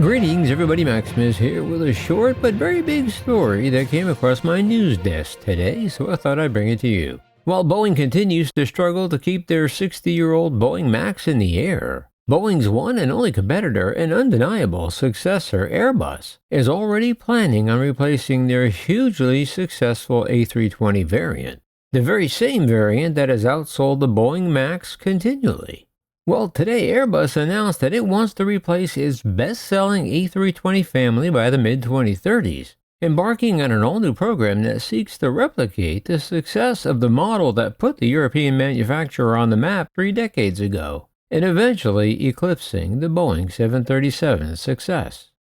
Greetings everybody, Maximus here with a short but very big story that came across my news desk today, so I thought I'd bring it to you. While Boeing continues to struggle to keep their 60-year-old Boeing Max in the air, Boeing's one and only competitor and undeniable successor, Airbus, is already planning on replacing their hugely successful A320 variant, the very same variant that has outsold the Boeing Max continually. Well, today Airbus announced that it wants to replace its best-selling A320 family by the mid-2030s, embarking on an all-new program that seeks to replicate the success of the model that put the European manufacturer on the map 3 decades ago, and eventually eclipsing the Boeing 737's success.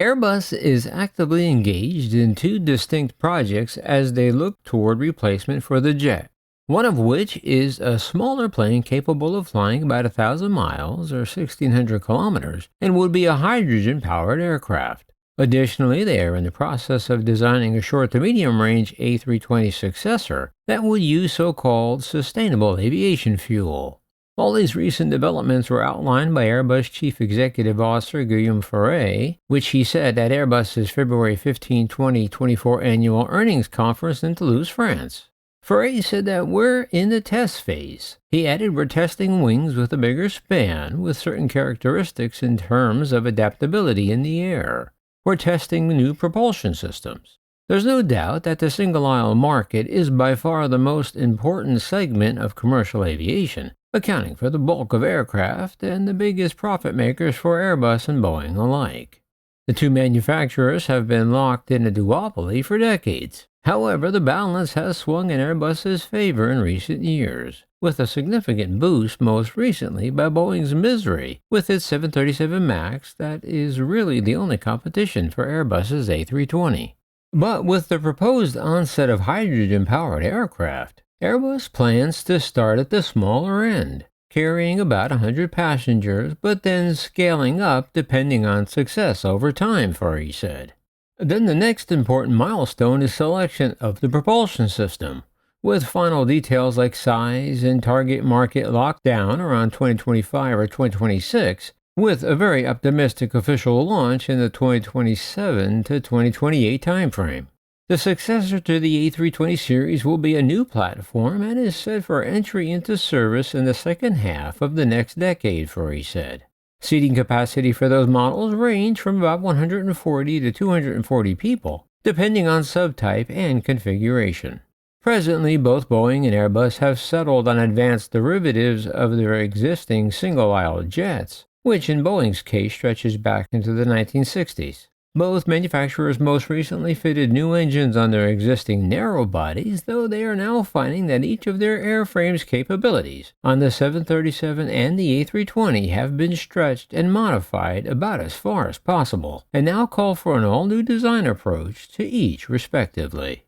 Airbus is actively engaged in 2 distinct projects as they look toward replacement for the jet. One of which is a smaller plane capable of flying about 1,000 miles or 1,600 kilometers and would be a hydrogen-powered aircraft. Additionally, they are in the process of designing a short to medium-range A320 successor that would use so-called sustainable aviation fuel. All these recent developments were outlined by Airbus Chief Executive Officer Guillaume Faury, which he said at Airbus's February 15, 2024 annual earnings conference in Toulouse, France. Faury said that we're in the test phase. He added we're testing wings with a bigger span with certain characteristics in terms of adaptability in the air. We're testing new propulsion systems. There's no doubt that the single-aisle market is by far the most important segment of commercial aviation, accounting for the bulk of aircraft and the biggest profit makers for Airbus and Boeing alike. The 2 manufacturers have been locked in a duopoly for decades. However, the balance has swung in Airbus's favor in recent years, with a significant boost most recently by Boeing's misery with its 737 MAX that is really the only competition for Airbus's A320. But with the proposed onset of hydrogen-powered aircraft, Airbus plans to start at the smaller end, carrying about 100 passengers, but then scaling up depending on success over time, Faury said. Then the next important milestone is selection of the propulsion system, with final details like size and target market locked down around 2025 or 2026, with a very optimistic official launch in the 2027 to 2028 timeframe. The successor to the A320 series will be a new platform and is set for entry into service in the second half of the next decade, Faury said. Seating capacity for those models range from about 140 to 240 people, depending on subtype and configuration. Presently, both Boeing and Airbus have settled on advanced derivatives of their existing single-aisle jets, which in Boeing's case stretches back into the 1960s. Both manufacturers most recently fitted new engines on their existing narrow bodies, though they are now finding that each of their airframes' capabilities on the 737 and the A320 have been stretched and modified about as far as possible, and now call for an all-new design approach to each respectively.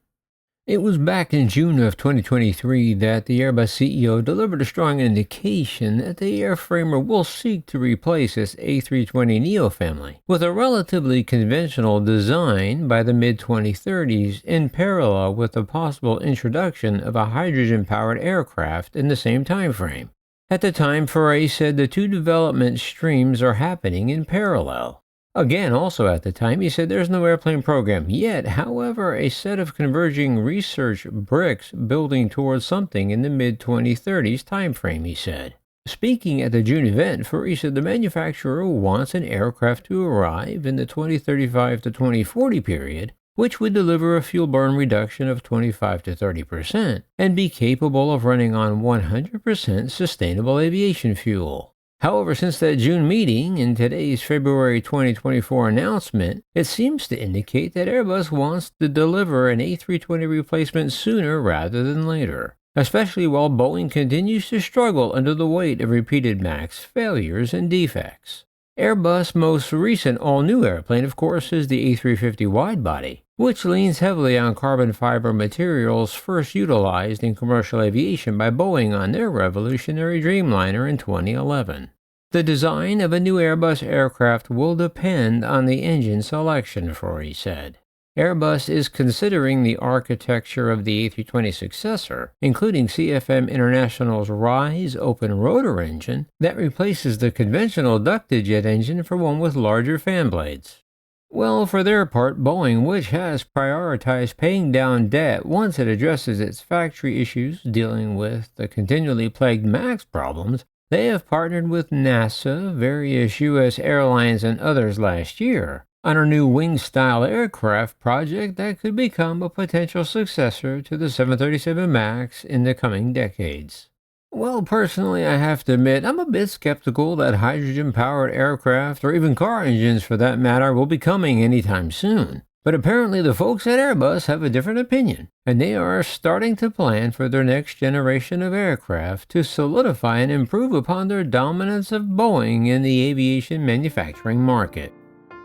It was back in June of 2023 that the Airbus CEO delivered a strong indication that the airframer will seek to replace its A320neo family with a relatively conventional design by the mid-2030s in parallel with the possible introduction of a hydrogen-powered aircraft in the same time frame. At the time, Faury said the 2 development streams are happening in parallel. Again, also at the time, he said there's no airplane program yet, however, a set of converging research bricks building towards something in the mid-2030s timeframe, he said. Speaking at the June event, Faury said the manufacturer wants an aircraft to arrive in the 2035 to 2040 period, which would deliver a fuel burn reduction of 25 to 30% and be capable of running on 100% sustainable aviation fuel. However, since that June meeting and today's February 2024 announcement, it seems to indicate that Airbus wants to deliver an A320 replacement sooner rather than later, especially while Boeing continues to struggle under the weight of repeated MAX failures and defects. Airbus' most recent all-new airplane, of course, is the A350 widebody, which leans heavily on carbon fiber materials first utilized in commercial aviation by Boeing on their revolutionary Dreamliner in 2011. The design of a new Airbus aircraft will depend on the engine selection, Faury said. Airbus is considering the architecture of the A320 successor, including CFM International's RISE open rotor engine that replaces the conventional ducted jet engine for one with larger fan blades. Well, for their part, Boeing, which has prioritized paying down debt once it addresses its factory issues dealing with the continually plagued MAX problems, they have partnered with NASA, various U.S. airlines, and others last year on a new wing-style aircraft project that could become a potential successor to the 737 MAX in the coming decades. Well, personally, I have to admit, I'm a bit skeptical that hydrogen-powered aircraft, or even car engines for that matter, will be coming anytime soon. But apparently the folks at Airbus have a different opinion, and they are starting to plan for their next generation of aircraft to solidify and improve upon their dominance of Boeing in the aviation manufacturing market.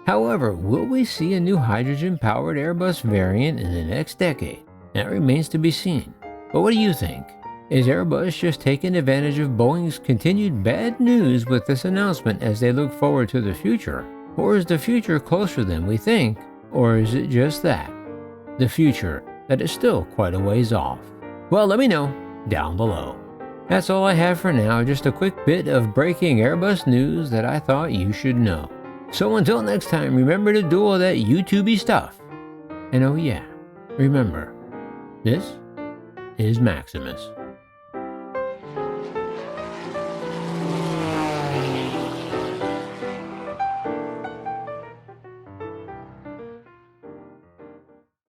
However, will we see a new hydrogen-powered Airbus variant in the next decade? That remains to be seen. But what do you think? Is Airbus just taking advantage of Boeing's continued bad news with this announcement as they look forward to the future? Or is the future closer than we think? Or is it just that? The future that is still quite a ways off? Well, let me know down below. That's all I have for now, just a quick bit of breaking Airbus news that I thought you should know. So until next time, remember to do all that YouTubey stuff. And oh yeah, remember, this is Maximus.